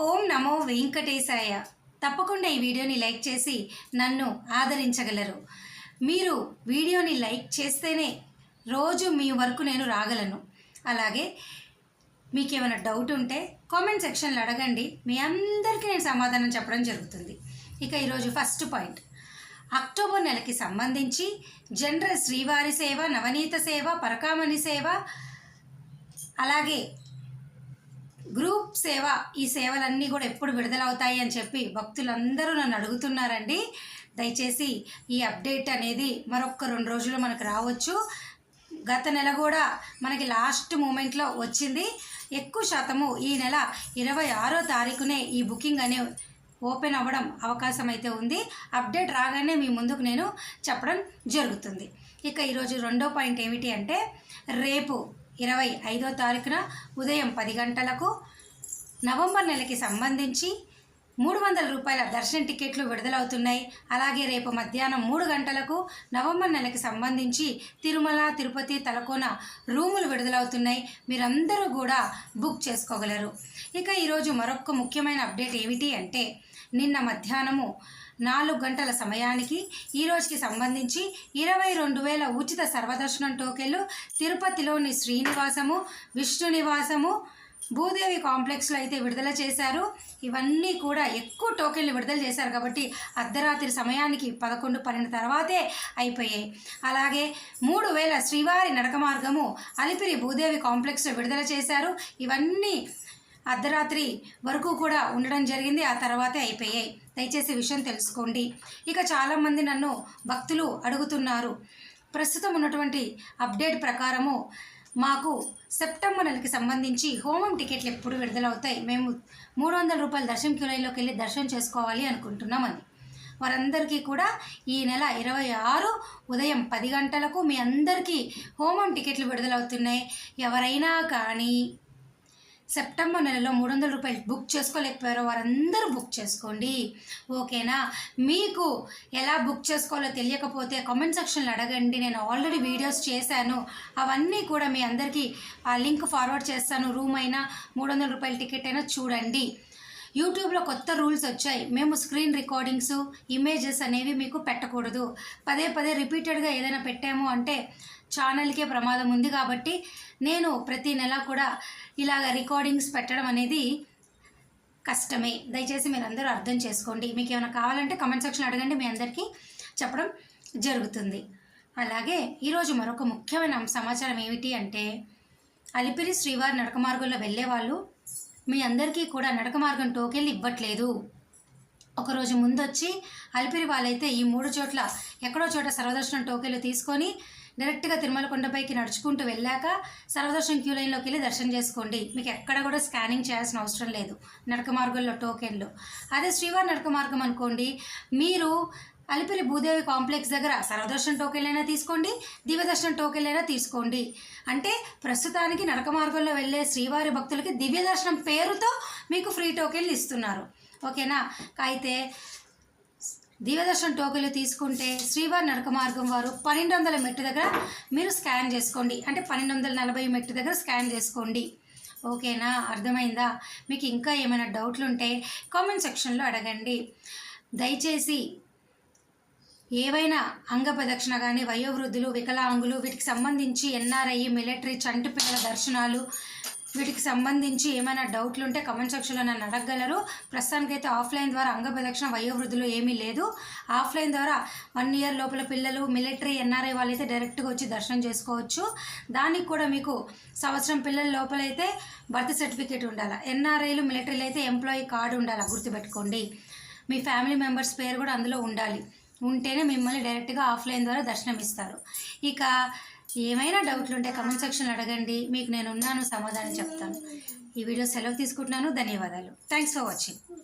ఓం నమో వెంకటేశాయ. తప్పకుండా ఈ వీడియోని లైక్ చేసి నన్ను ఆదరించగలరు. మీరు వీడియోని లైక్ చేస్తేనే రోజు మీ వరకు నేను రాగలను. అలాగే మీకు ఏమైనా డౌట్ ఉంటే కామెంట్ సెక్షన్లో అడగండి, మీ అందరికీ నేను సమాధానం చెప్పడం జరుగుతుంది. ఇక ఈరోజు ఫస్ట్ పాయింట్, అక్టోబర్ నెలకి సంబంధించి జనరల్ శ్రీవారి సేవ, నవనీత సేవ, పరకామణి సేవ, అలాగే గ్రూప్ సేవ, ఈ సేవలన్నీ కూడా ఎప్పుడు విడుదలవుతాయి అని చెప్పి భక్తులందరూ నన్ను అడుగుతున్నారండి. దయచేసి ఈ అప్డేట్ అనేది మరొక 2 రోజుల్లో మనకు రావచ్చు. గత నెల కూడా మనకి లాస్ట్ మూమెంట్లో వచ్చింది. ఎక్కువ శాతము ఈ నెల 26వ తారీఖునే ఈ బుకింగ్ అనే ఓపెన్ అవ్వడం అవకాశం అయితే ఉంది. అప్డేట్ రాగానే మీ ముందుకు నేను చెప్పడం జరుగుతుంది. ఇక ఈరోజు రెండో పాయింట్ ఏమిటి అంటే, రేపు 25వ తారీఖున ఉదయం 10 గంటలకు నవంబర్ నెలకి సంబంధించి 300 రూపాయల దర్శన టికెట్లు విడుదలవుతున్నాయి. అలాగే రేపు మధ్యాహ్నం 3 గంటలకు నవంబర్ నెలకి సంబంధించి తిరుమల, తిరుపతి, తలకోన రూములు విడుదలవుతున్నాయి. మీరందరూ కూడా బుక్ చేసుకోగలరు. ఇక ఈరోజు మరొక ముఖ్యమైన అప్డేట్ ఏమిటి అంటే, నిన్న మధ్యాహ్నము 4 గంటల సమయానికి ఈ రోజుకి సంబంధించి 22,000 ఉచిత సర్వదర్శనం టోకెన్లు తిరుపతిలోని శ్రీనివాసము, విష్ణు నివాసము, భూదేవి కాంప్లెక్స్లో అయితే విడుదల చేశారు. ఇవన్నీ కూడా ఎక్కువ టోకెన్లు విడుదల చేశారు కాబట్టి అర్ధరాత్రి సమయానికి 11, 12 తర్వాతే అయిపోయాయి. అలాగే 3,000 శ్రీవారి నడక మార్గము అలిపిరి భూదేవి కాంప్లెక్స్లో విడుదల చేశారు. ఇవన్నీ అర్ధరాత్రి వరకు కూడా ఉండడం జరిగింది, ఆ తర్వాతే అయిపోయాయి. దయచేసి విషయం తెలుసుకోండి. ఇక చాలామంది నన్ను భక్తులు అడుగుతున్నారు, ప్రస్తుతం ఉన్నటువంటి అప్డేట్ ప్రకారము మాకు సెప్టెంబర్ నెలకి సంబంధించి హోమం టికెట్లు ఎప్పుడు విడుదలవుతాయి, మేము 300 రూపాయల దర్శనం క్యూ లైన్లోకి వెళ్ళి దర్శనం చేసుకోవాలి అనుకుంటున్నామని. వారందరికీ కూడా ఈ నెల 26 ఉదయం 10 గంటలకు మీ అందరికీ హోమం టికెట్లు విడుదలవుతున్నాయి. ఎవరైనా కానీ సెప్టెంబర్ నెలలో 300 రూపాయలు బుక్ చేసుకోలేకపోయారో వారందరూ బుక్ చేసుకోండి, ఓకేనా? మీకు ఎలా బుక్ చేసుకోవాలో తెలియకపోతే కామెంట్ సెక్షన్లో అడగండి. నేను ఆల్రెడీ వీడియోస్ చేశాను, అవన్నీ కూడా మీ అందరికీ ఆ లింక్ ఫార్వర్డ్ చేస్తాను. రూమ్ అయినా 300 రూపాయల టికెట్ అయినా చూడండి. యూట్యూబ్లో కొత్త రూల్స్ వచ్చాయి. మేము స్క్రీన్ రికార్డింగ్స్, ఇమేజెస్ అనేవి మీకు పెట్టకూడదు. పదే పదే రిపీటెడ్గా ఏదైనా పెట్టాము అంటే ఛానల్కే ప్రమాదం ఉంది. కాబట్టి నేను ప్రతి నెల కూడా ఇలాగ రికార్డింగ్స్ పెట్టడం అనేది కష్టమే. దయచేసి మీరు అందరూ అర్థం చేసుకోండి. మీకు ఏమైనా కావాలంటే కామెంట్ సెక్షన్ అడగండి, మీ అందరికీ చెప్పడం జరుగుతుంది. అలాగే ఈరోజు మరొక ముఖ్యమైన సమాచారం ఏమిటి అంటే, అలిపిరి శ్రీవారి నడక మార్గంలో వెళ్ళే వాళ్ళు మీ అందరికీ కూడా నడక మార్గం టోకెన్లు ఇవ్వట్లేదు. ఒకరోజు ముందొచ్చి అలిపిరి వాళ్ళైతే ఈ 3 చోట్ల ఎక్కడో చోట సర్వదర్శనం టోకెన్లు తీసుకొని డైరెక్ట్గా తిరుమల కొండపైకి నడుచుకుంటూ వెళ్ళాక సర్వదర్శనం క్యూ లైన్లోకి వెళ్ళి దర్శనం చేసుకోండి. మీకు ఎక్కడ కూడా స్కానింగ్ చేయాల్సిన అవసరం లేదు నడక మార్గంలో టోకెన్లు. అదే శ్రీవారి నడక మార్గం అనుకోండి, మీరు అలిపిరి భూదేవి కాంప్లెక్స్ దగ్గర సర్వదర్శనం టోకెన్లు అయినా తీసుకోండి, దివ్యదర్శనం టోకెన్లు అయినా తీసుకోండి. అంటే ప్రస్తుతానికి నడక మార్గంలో వెళ్ళే శ్రీవారి భక్తులకి దివ్యదర్శనం పేరుతో మీకు ఫ్రీ టోకెన్లు ఇస్తున్నారు, ఓకేనా? అయితే దివ్యదర్శనం టోకెన్లు తీసుకుంటే శ్రీవారి నడక మార్గం వారు 1200 మెట్టు దగ్గర మీరు స్కాన్ చేసుకోండి, అంటే 1240 మెట్టు దగ్గర స్కాన్ చేసుకోండి, ఓకేనా? అర్థమైందా? మీకు ఇంకా ఏమైనా డౌట్లు ఉంటే కామెంట్ సెక్షన్లో అడగండి. దయచేసి ఏవైనా అంగ ప్రదక్షిణ కానీ, వయోవృద్ధులు, వికలాంగులు, వీటికి సంబంధించి ఎన్ఆర్ఐ, మిలిటరీ, చంటి పిల్లల దర్శనాలు, వీటికి సంబంధించి ఏమైనా డౌట్లు ఉంటే కామెంట్ సెక్షన్లో నన్ను అడగగలరు. ప్రస్తుతానికైతే ఆఫ్లైన్ ద్వారా అంగ ప్రదక్షిణ వయోవృద్ధులు ఏమీ లేదు. ఆఫ్లైన్ ద్వారా 1 ఇయర్ లోపల పిల్లలు, మిలిటరీ, ఎన్ఆర్ఐ వాళ్ళైతే డైరెక్ట్గా వచ్చి దర్శనం చేసుకోవచ్చు. దానికి కూడా మీకు సంవత్సరం పిల్లల లోపలైతే బర్త్ సర్టిఫికేట్ ఉండాలి. ఎన్ఆర్ఐలు, మిలిటరీలు అయితే ఎంప్లాయీ కార్డు ఉండాలి, గుర్తుపెట్టుకోండి. మీ ఫ్యామిలీ మెంబర్స్ పేరు కూడా అందులో ఉండాలి. ఉంటేనే మిమ్మల్ని డైరెక్ట్గా ఆఫ్లైన్ ద్వారా దర్శనం ఇస్తారు. ఇక ఏమైనా డౌట్లు ఉంటే కామెంట్ సెక్షన్లో అడగండి, మీకు నేను ఉన్నాను, సమాధానం చెప్తాను. ఈ వీడియో సెలవు తీసుకుంటున్నాను. ధన్యవాదాలు. Thanks for watching.